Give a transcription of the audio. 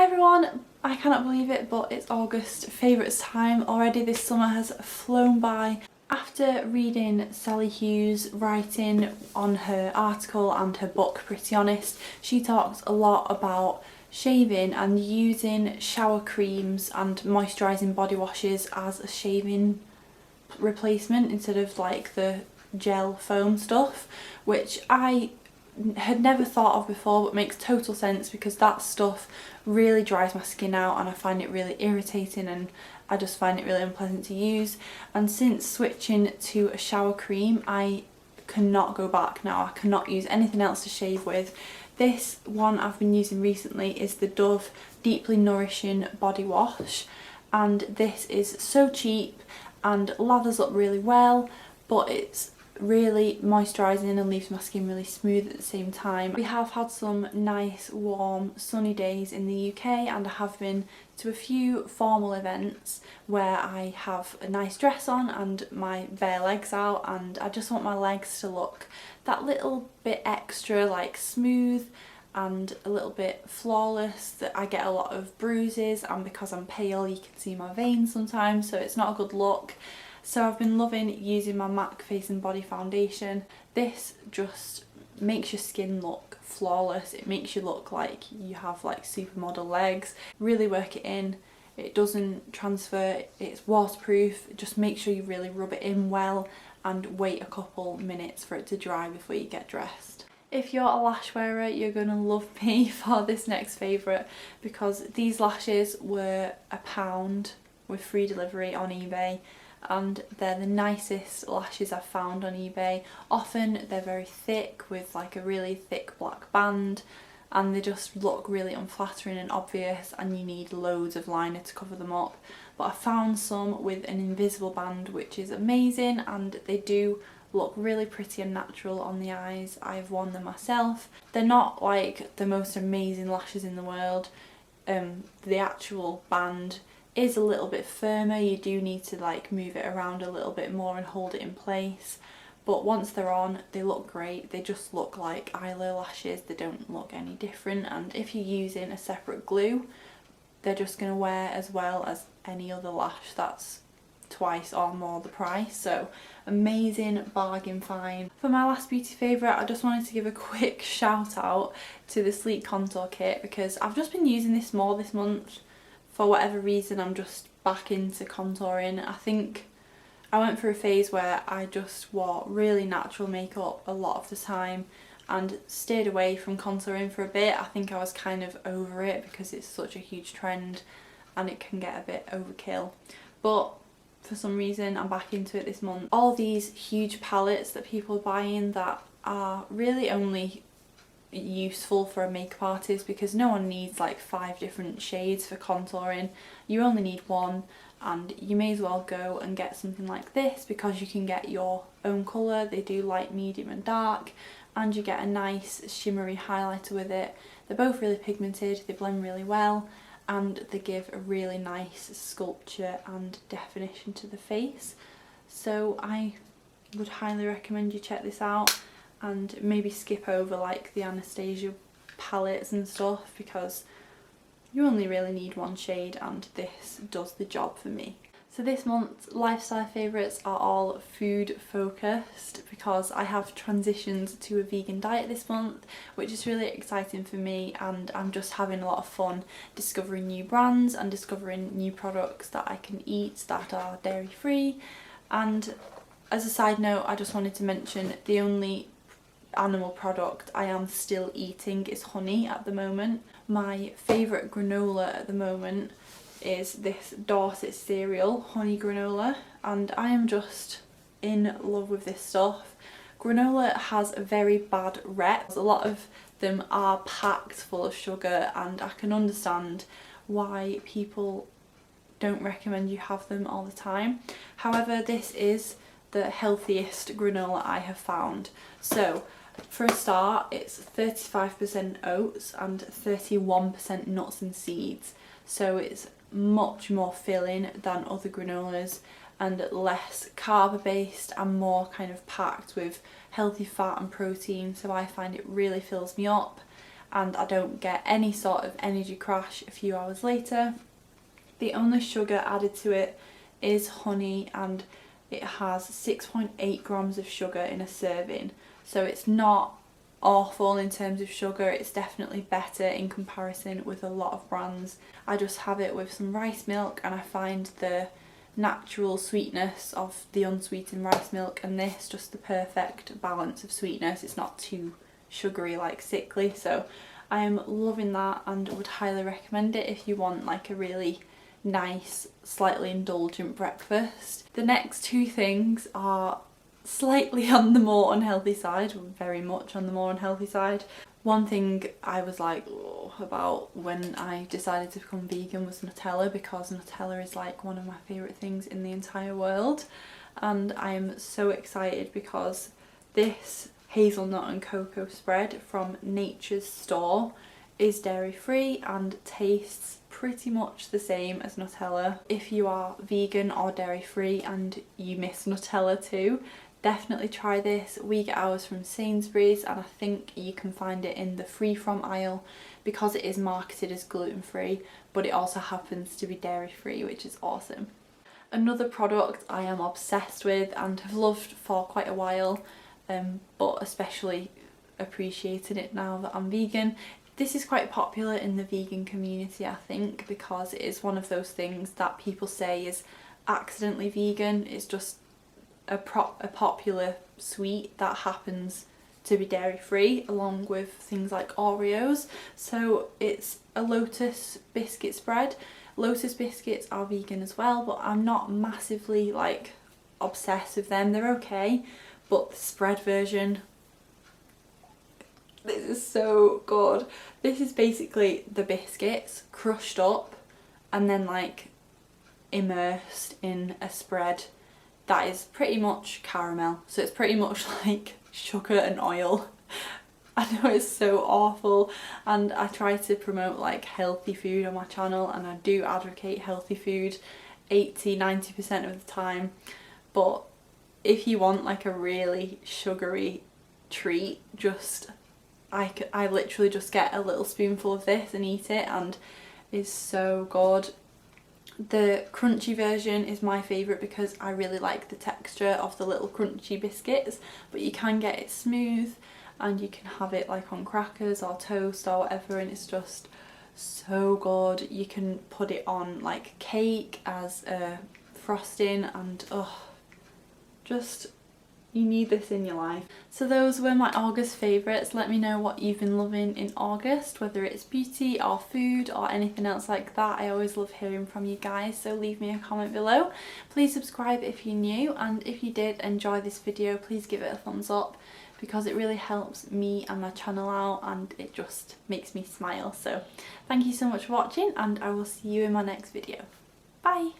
everyone, I cannot believe it, but it's August, favourites time already. This summer has flown by. After reading Sally Hughes' writing on her article and her book Pretty Honest, she talks a lot about shaving and using shower creams and moisturising body washes as a shaving replacement instead of like the gel foam stuff, which I had never thought of before, but makes total sense because that stuff really dries my skin out and I find it really irritating and I just find it really unpleasant to use. And since switching to a shower cream, I cannot go back now. I cannot use anything else to shave with. This one I've been using recently is the Dove Deeply Nourishing Body Wash, and this is so cheap and lathers up really well, but it's really moisturising and leaves my skin really smooth at the same time. We have had some nice warm sunny days in the UK, and I have been to a few formal events where I have a nice dress on and my bare legs out, and I just want my legs to look that little bit extra like smooth and a little bit flawless. That I get a lot of bruises, and because I'm pale you can see my veins sometimes, so it's not a good look. So I've been loving using my MAC Face and Body foundation. This just makes your skin look flawless. It makes you look like you have like supermodel legs. Really work it in. It doesn't transfer, it's waterproof. Just make sure you really rub it in well and wait a couple minutes for it to dry before you get dressed. If you're a lash wearer, you're going to love me for this next favourite, because these lashes were £1 with free delivery on eBay. And they're the nicest lashes I've found on eBay. Often they're very thick with like a really thick black band, and they just look really unflattering and obvious, and you need loads of liner to cover them up. But I found some with an invisible band, which is amazing, and they do look really pretty and natural on the eyes. I've worn them myself. They're not like the most amazing lashes in the world. The actual band is a little bit firmer. You do need to like move it around a little bit more and hold it in place, but once they're on they look great. They just look like eyeliner lashes, they don't look any different, and if you're using a separate glue they're just going to wear as well as any other lash that's twice or more the price. So amazing bargain find. For my last beauty favourite, I just wanted to give a quick shout out to the Sleek Contour Kit, because I've just been using this more this month. For whatever reason I'm just back into contouring. I think I went through a phase where I just wore really natural makeup a lot of the time and stayed away from contouring for a bit. I think I was kind of over it because it's such a huge trend and it can get a bit overkill. But for some reason I'm back into it this month. All these huge palettes that people are buying that are really only useful for a makeup artist, because no one needs like 5 different shades for contouring. You only need one, and you may as well go and get something like this because you can get your own colour. They do light, medium and dark, and you get a nice shimmery highlighter with it. They're both really pigmented, they blend really well, and they give a really nice sculpture and definition to the face. So I would highly recommend you check this out and maybe skip over like the Anastasia palettes and stuff, because you only really need one shade and this does the job for me. So this month's lifestyle favourites are all food focused, because I have transitioned to a vegan diet this month, which is really exciting for me, and I'm just having a lot of fun discovering new brands and discovering new products that I can eat that are dairy free. And as a side note, I just wanted to mention the only animal product I am still eating is honey at the moment. My favourite granola at the moment is this Dorset cereal, honey granola, and I am just in love with this stuff. Granola has a very bad rep. A lot of them are packed full of sugar, and I can understand why people don't recommend you have them all the time. However, this is the healthiest granola I have found. So for a start, it's 35% oats and 31% nuts and seeds, so it's much more filling than other granolas and less carb based and more kind of packed with healthy fat and protein, so I find it really fills me up. and I don't get any sort of energy crash a few hours later. The only sugar added to it is honey, and it has 6.8 grams of sugar in a serving, so it's not awful in terms of sugar. It's definitely better in comparison with a lot of brands. I just have it with some rice milk, and I find the natural sweetness of the unsweetened rice milk and this just the perfect balance of sweetness. It's not too sugary like sickly, so I am loving that and would highly recommend it if you want like a really nice, slightly indulgent breakfast. The next two things are slightly on the more unhealthy side, very much on the more unhealthy side. One thing I was like about when I decided to become vegan was Nutella, because Nutella is like one of my favourite things in the entire world, and I am so excited because this hazelnut and cocoa spread from Nature's Store is dairy free and tastes pretty much the same as Nutella. If you are vegan or dairy free and you miss Nutella too, definitely try this. We get ours from Sainsbury's, and I think you can find it in the free from aisle because it is marketed as gluten free, but it also happens to be dairy free, which is awesome. Another product I am obsessed with and have loved for quite a while, but especially appreciated it now that I'm vegan. This is quite popular in the vegan community, I think, because it is one of those things that people say is accidentally vegan. It's just a popular sweet that happens to be dairy free, along with things like Oreos. So it's a Lotus biscuit spread. Lotus biscuits are vegan as well, but I'm not massively like obsessed with them. They're okay, but the spread version, this is so good. This is basically the biscuits crushed up and then like immersed in a spread that is pretty much caramel. So it's pretty much like sugar and oil. I know it's so awful, and I try to promote like healthy food on my channel, and I do advocate healthy food 80–90% of the time, but if you want like a really sugary treat, just I literally just get a little spoonful of this and eat it, and it's so good. The crunchy version is my favourite because I really like the texture of the little crunchy biscuits, but you can get it smooth and you can have it like on crackers or toast or whatever, and it's just so good. You can put it on like cake as a frosting, and just you need this in your life. So those were my August favourites. Let me know what you've been loving in August, whether it's beauty or food or anything else like that. I always love hearing from you guys, so leave me a comment below. Please subscribe if you're new, and if you did enjoy this video, please give it a thumbs up because it really helps me and my channel out, and it just makes me smile. So thank you so much for watching, and I will see you in my next video. Bye!